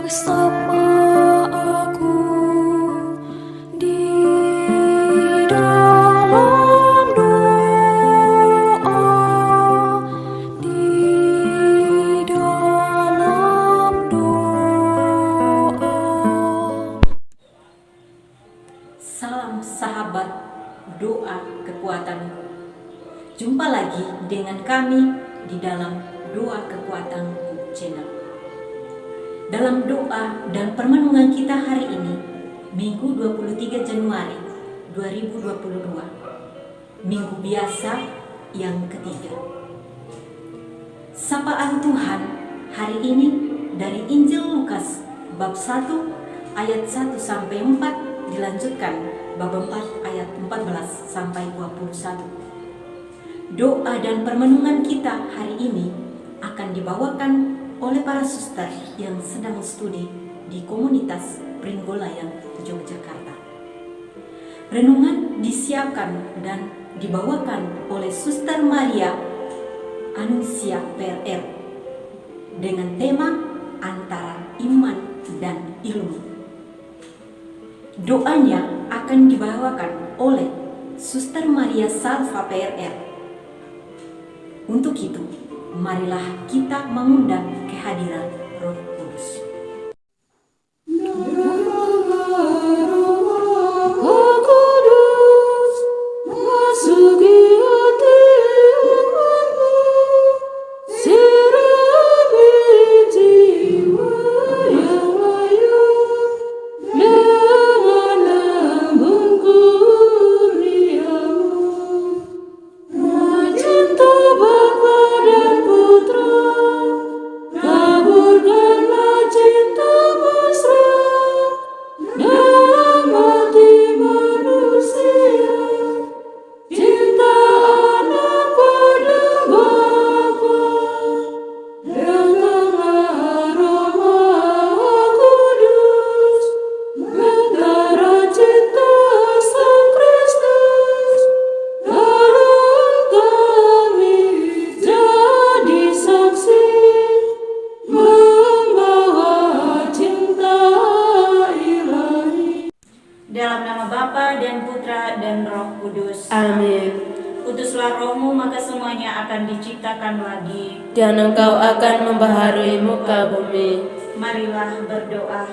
Bersama aku di dalam doa, di dalam doa. Salam sahabat doa kekuatanku. Jumpa lagi dengan kami di dalam doa kekuatanku channel. Dalam doa dan permenungan kita hari ini, Minggu 23 Januari 2022, Minggu biasa yang ketiga. Sapaan Tuhan hari ini dari Injil Lukas bab 1 ayat 1 sampai 4 dilanjutkan bab 4 ayat 14 sampai 21. Doa dan permenungan kita hari ini akan dibawakan oleh para suster yang sedang studi di komunitas Pringgolayang, Yogyakarta. Renungan disiapkan dan dibawakan oleh Suster Maria Anuncia PRR dengan tema antara iman dan ilmu. Doanya akan dibawakan oleh Suster Maria Salva PRR. Untuk itu, marilah kita mengundang kehadiran Roh Kudus. Roh Kudus, masuki hati umatmu, sirapi jiwa yang layu dengan lambung kurniamu. Cinta Bapa dan Putra, taburkanlah cinta mesra dalam hati manusia, cinta anak pada Bapa. Datanglah Roh Kudus, bentara cinta Sang Kristus dalam kami, jadi saksi membawa cinta ilahi. Dalam nama Bapa dan Putra dan Roh Kudus. Amin. Utuslah Rohmu, maka semuanya akan diciptakan lagi. Dan Engkau akan membaharui muka bumi. Marilah berdoa.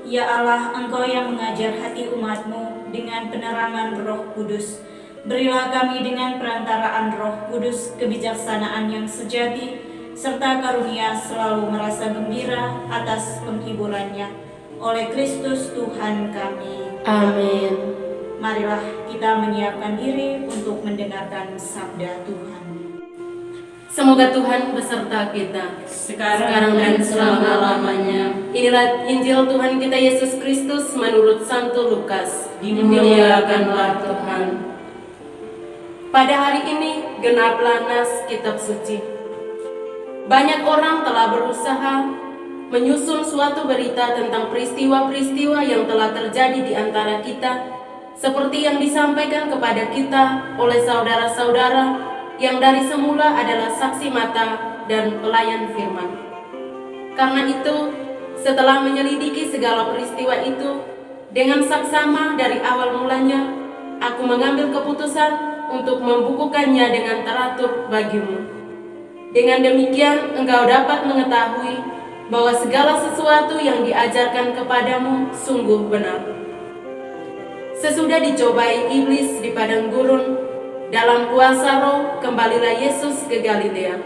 Ya Allah, Engkau yang mengajar hati umat-Mu dengan penerangan Roh Kudus, berilah kami dengan perantaraan Roh Kudus kebijaksanaan yang sejati, serta karunia selalu merasa gembira atas penghiburannya. Oleh Kristus Tuhan kami. Amin. Marilah kita menyiapkan diri untuk mendengarkan sabda Tuhan. Semoga Tuhan beserta kita sekarang dan selama-lamanya. Inilah Injil Tuhan kita Yesus Kristus menurut Santo Lukas. Dimuliakanlah Tuhan. Pada hari ini genaplah nas kitab suci. Banyak orang telah berusaha menyusun suatu berita tentang peristiwa-peristiwa yang telah terjadi di antara kita, seperti yang disampaikan kepada kita oleh saudara-saudara yang dari semula adalah saksi mata dan pelayan firman. Karena itu, setelah menyelidiki segala peristiwa itu dengan saksama dari awal mulanya, aku mengambil keputusan untuk membukukannya dengan teratur bagimu. Dengan demikian, engkau dapat mengetahui bahwa segala sesuatu yang diajarkan kepadamu sungguh benar. Sesudah dicobai iblis di padang gurun, dalam kuasa Roh kembalilah Yesus ke Galilea,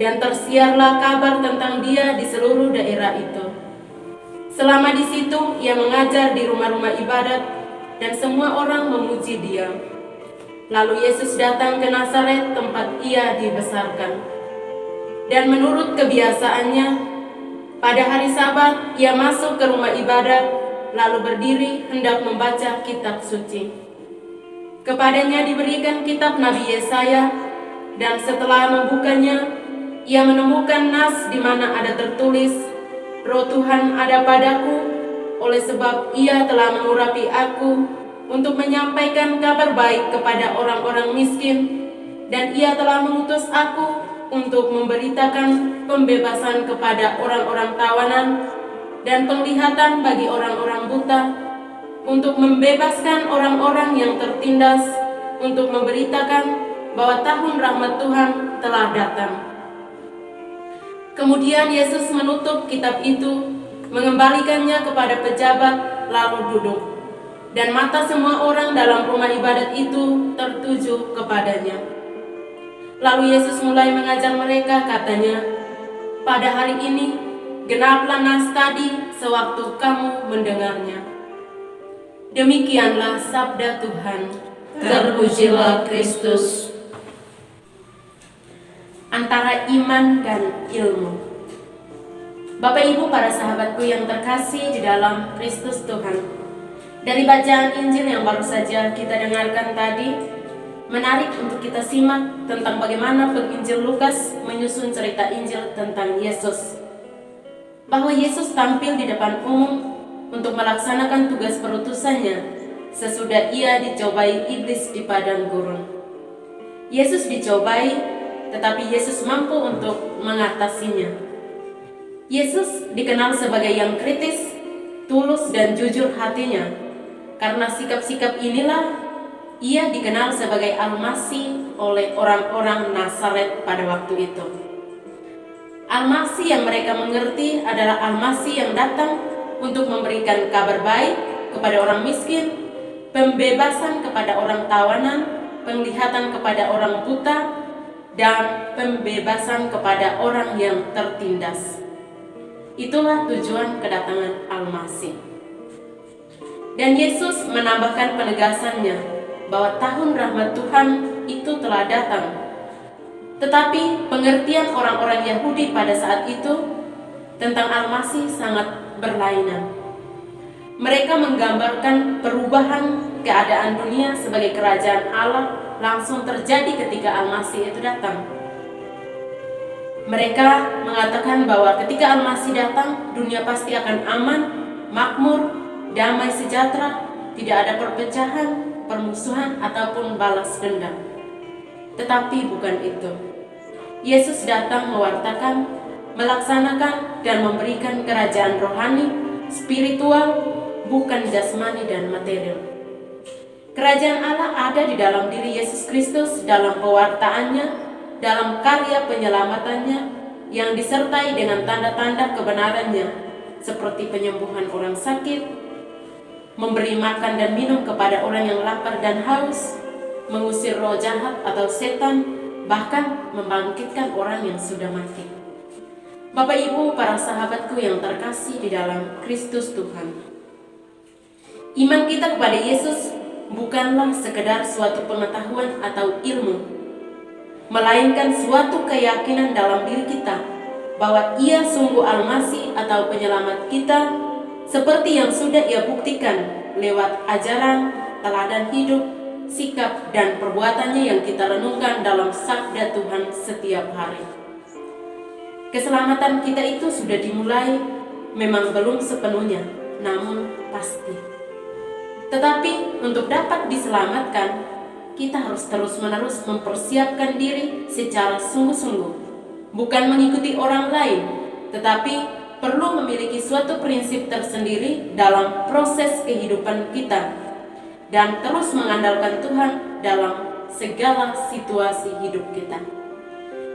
dan tersiarlah kabar tentang Dia di seluruh daerah itu. Selama di situ, Ia mengajar di rumah-rumah ibadat, dan semua orang memuji Dia. Lalu Yesus datang ke Nazaret, tempat Ia dibesarkan. Dan menurut kebiasaannya, pada hari Sabat Ia masuk ke rumah ibadat, lalu berdiri hendak membaca kitab suci. Kepadanya diberikan kitab Nabi Yesaya, dan setelah membukanya, ia menemukan nas di mana ada tertulis, Roh Tuhan ada padaku, oleh sebab Ia telah mengurapi aku untuk menyampaikan kabar baik kepada orang-orang miskin, dan Ia telah mengutus aku untuk memberitakan pembebasan kepada orang-orang tawanan dan penglihatan bagi orang-orang buta, untuk membebaskan orang-orang yang tertindas, untuk memberitakan bahwa tahun rahmat Tuhan telah datang. Kemudian Yesus menutup kitab itu, mengembalikannya kepada pejabat, lalu duduk. Dan mata semua orang dalam rumah ibadat itu tertuju kepadanya. Lalu Yesus mulai mengajar mereka, katanya, "Pada hari ini, genaplah nas tadi sewaktu kamu mendengarnya." Demikianlah sabda Tuhan. Terpujilah Kristus. Antara iman dan ilmu. Bapak Ibu, para sahabatku yang terkasih di dalam Kristus Tuhan, dari bacaan Injil yang baru saja kita dengarkan tadi, menarik untuk kita simak tentang bagaimana penginjil Lukas menyusun cerita Injil tentang Yesus. Bahwa Yesus tampil di depan umum untuk melaksanakan tugas perutusannya sesudah ia dicobai iblis di padang gurun. Yesus dicobai, tetapi Yesus mampu untuk mengatasinya. Yesus dikenal sebagai yang kritis, tulus dan jujur hatinya. Karena sikap-sikap inilah ia dikenal sebagai Al-Masih oleh orang-orang Nazaret pada waktu itu. Al-Masih yang mereka mengerti adalah Al-Masih yang datang untuk memberikan kabar baik kepada orang miskin, pembebasan kepada orang tawanan, penglihatan kepada orang buta, dan pembebasan kepada orang yang tertindas. Itulah tujuan kedatangan Al-Masih. Dan Yesus menambahkan penegasannya bahwa tahun rahmat Tuhan itu telah datang. Tetapi pengertian orang-orang Yahudi pada saat itu tentang Al-Masih sangat berlainan. Mereka menggambarkan perubahan keadaan dunia sebagai kerajaan Allah langsung terjadi ketika Al-Masih itu datang. Mereka mengatakan bahwa ketika Al-Masih datang, dunia pasti akan aman, makmur, damai sejahtera, tidak ada perpecahan, permusuhan, ataupun balas dendam. Tetapi bukan itu. Yesus datang mewartakan, melaksanakan, dan memberikan kerajaan rohani, spiritual, bukan jasmani dan material. Kerajaan Allah ada di dalam diri Yesus Kristus dalam pewartaannya, dalam karya penyelamatannya yang disertai dengan tanda-tanda kebenarannya, seperti penyembuhan orang sakit, memberi makan dan minum kepada orang yang lapar dan haus, mengusir roh jahat atau setan, bahkan membangkitkan orang yang sudah mati. Bapak Ibu, para sahabatku yang terkasih di dalam Kristus Tuhan, iman kita kepada Yesus bukanlah sekedar suatu pengetahuan atau ilmu, melainkan suatu keyakinan dalam diri kita bahwa Ia sungguh Al-Masih atau penyelamat kita, seperti yang sudah Ia buktikan lewat ajaran, teladan hidup, sikap, dan perbuatannya yang kita renungkan dalam sabda Tuhan setiap hari. Keselamatan kita itu sudah dimulai, memang belum sepenuhnya, namun pasti. Tetapi untuk dapat diselamatkan, kita harus terus-menerus mempersiapkan diri secara sungguh-sungguh, bukan mengikuti orang lain, tetapi perlu memiliki suatu prinsip tersendiri dalam proses kehidupan kita, dan terus mengandalkan Tuhan dalam segala situasi hidup kita.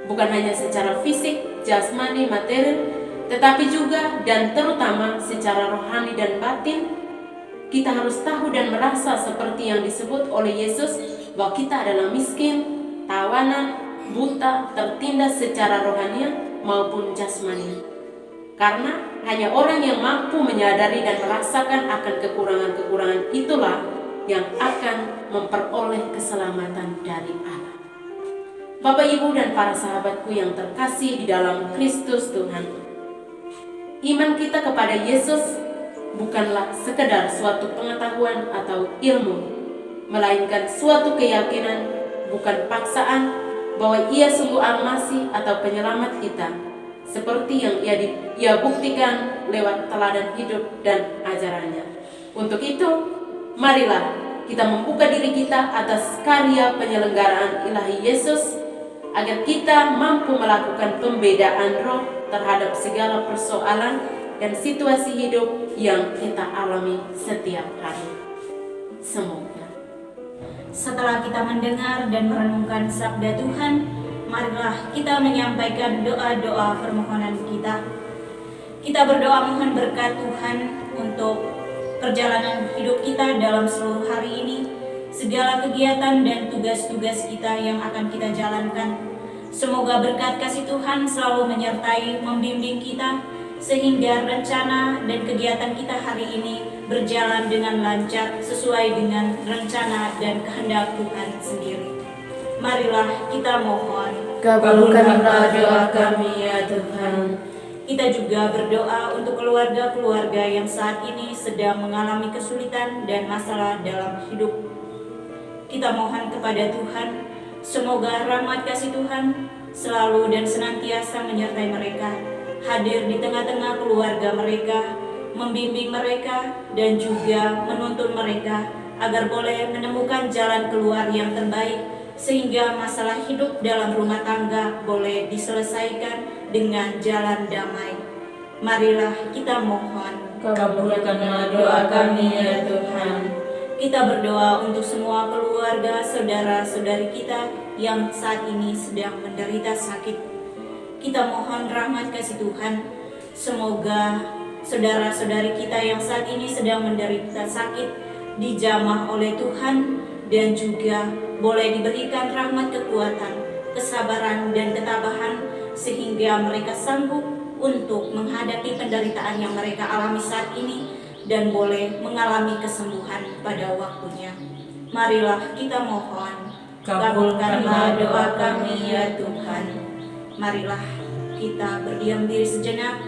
Bukan hanya secara fisik, jasmani, material, tetapi juga dan terutama secara rohani dan batin. Kita harus tahu dan merasa seperti yang disebut oleh Yesus bahwa kita adalah miskin, tawanan, buta, tertindas secara rohani maupun jasmani. Karena hanya orang yang mampu menyadari dan merasakan akan kekurangan-kekurangan itulah yang akan memperoleh keselamatan dari Allah. Bapak, Ibu, dan para sahabatku yang terkasih di dalam Kristus Tuhan, iman kita kepada Yesus bukanlah sekedar suatu pengetahuan atau ilmu, melainkan suatu keyakinan, bukan paksaan, bahwa Ia sungguh Al-Masih atau penyelamat kita, seperti yang ia buktikan lewat teladan hidup dan ajarannya. Untuk itu, marilah kita membuka diri kita atas karya penyelenggaraan ilahi Yesus, agar kita mampu melakukan pembedaan roh terhadap segala persoalan dan situasi hidup yang kita alami setiap hari. Semoga Setelah kita mendengar dan merenungkan sabda Tuhan, marilah kita menyampaikan doa-doa permohonan kita. Kita berdoa mohon berkat Tuhan untuk perjalanan hidup kita dalam seluruh hari ini, segala kegiatan dan tugas-tugas kita yang akan kita jalankan. Semoga berkat kasih Tuhan selalu menyertai, membimbing kita, sehingga rencana dan kegiatan kita hari ini berjalan dengan lancar sesuai dengan rencana dan kehendak Tuhan sendiri. Marilah kita mohon, Kabulkanlah doa kami ya Tuhan. kita juga berdoa untuk keluarga-keluarga yang saat ini sedang mengalami kesulitan dan masalah dalam hidup. Kita mohon kepada Tuhan, semoga rahmat kasih Tuhan selalu dan senantiasa menyertai mereka, hadir di tengah-tengah keluarga mereka, membimbing mereka, dan juga menuntun mereka agar boleh menemukan jalan keluar yang terbaik, sehingga masalah hidup dalam rumah tangga boleh diselesaikan dengan jalan damai. Marilah kita mohon, Kabulkanlah doa kami ya Tuhan. kita berdoa untuk semua keluarga, saudara-saudari kita yang saat ini sedang menderita sakit. Kita mohon rahmat kasih Tuhan, semoga saudara-saudari kita yang saat ini sedang menderita sakit dijamah oleh Tuhan dan juga boleh diberikan rahmat kekuatan, kesabaran dan ketabahan sehingga mereka sanggup untuk menghadapi penderitaan yang mereka alami saat ini dan boleh mengalami kesembuhan pada waktunya. Marilah kita mohon, kabulkanlah doa kami ya Tuhan. Marilah kita berdiam diri sejenak,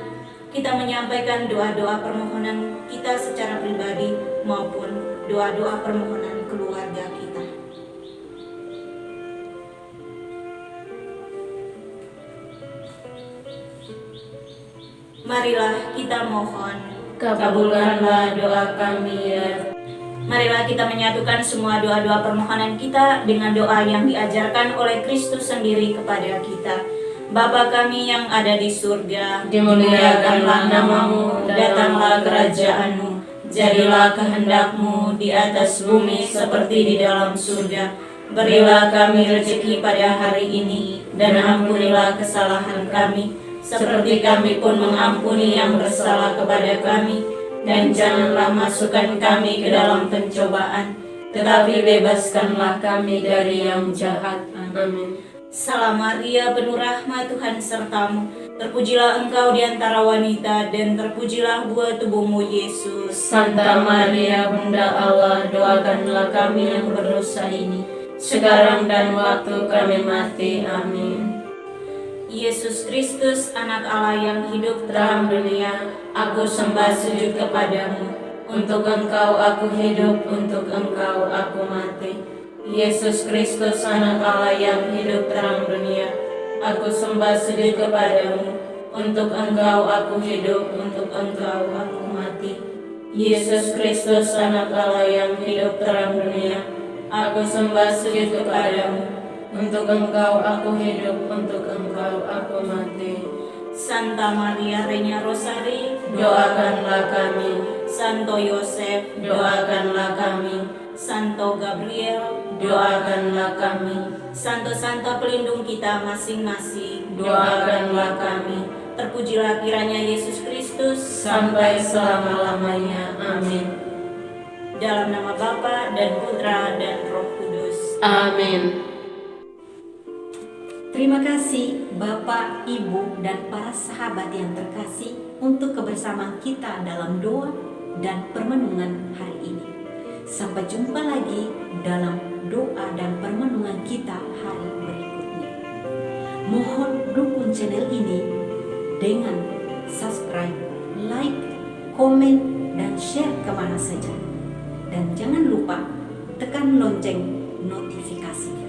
kita menyampaikan doa-doa permohonan kita secara pribadi maupun doa-doa permohonan keluarga kita. Marilah kita mohon, Kabulkanlah doa kami ya. marilah kita menyatukan semua doa-doa permohonan kita dengan doa yang diajarkan oleh Kristus sendiri kepada kita. Bapa kami yang ada di surga, Dimuliakanlah namamu, datanglah kerajaanmu, jadilah kehendak-Mu di atas bumi seperti di dalam surga. Berilah kami rezeki pada hari ini, dan ampunilah kesalahan kami, seperti kami pun mengampuni yang bersalah kepada kami. Dan janganlah masukkan kami ke dalam pencobaan, tetapi bebaskanlah kami dari yang jahat. Amin. Salam Maria, penuh rahmat, Tuhan sertamu. Terpujilah engkau di antara wanita, dan terpujilah buah tubuhmu, Yesus. Santa Maria, Bunda Allah, doakanlah kami yang berdosa ini, sekarang dan waktu kami mati. Amin. Yesus Kristus, anak Allah yang hidup terang dunia, aku sembah sujud kepadamu. Untuk Engkau aku hidup, untuk Engkau aku mati. Yesus Kristus, anak Allah yang hidup terang dunia, aku sembah sujud kepadamu. Untuk Engkau aku hidup, untuk Engkau aku mati. Yesus Kristus, anak Allah yang hidup terang dunia, aku sembah sujud kepadamu. Untuk Engkau aku hidup, untuk Engkau aku mati. Santa Maria Reina Rosari, Doakanlah kami. Santo Yosef, Doakanlah kami. Santo Gabriel, Doakanlah kami. Santo-Santa pelindung kita masing-masing, Doakanlah kami. terpujilah kiranya Yesus Kristus, Sampai selama-lamanya. Amin. dalam nama Bapa dan Putra dan Roh Kudus. Amin. Terima kasih Bapak, Ibu, dan para sahabat yang terkasih untuk kebersamaan kita dalam doa dan permenungan hari ini. Sampai jumpa lagi dalam doa dan permenungan kita hari berikutnya. Mohon dukung channel ini dengan subscribe, like, komen, dan share kemana saja. Dan jangan lupa tekan lonceng notifikasi.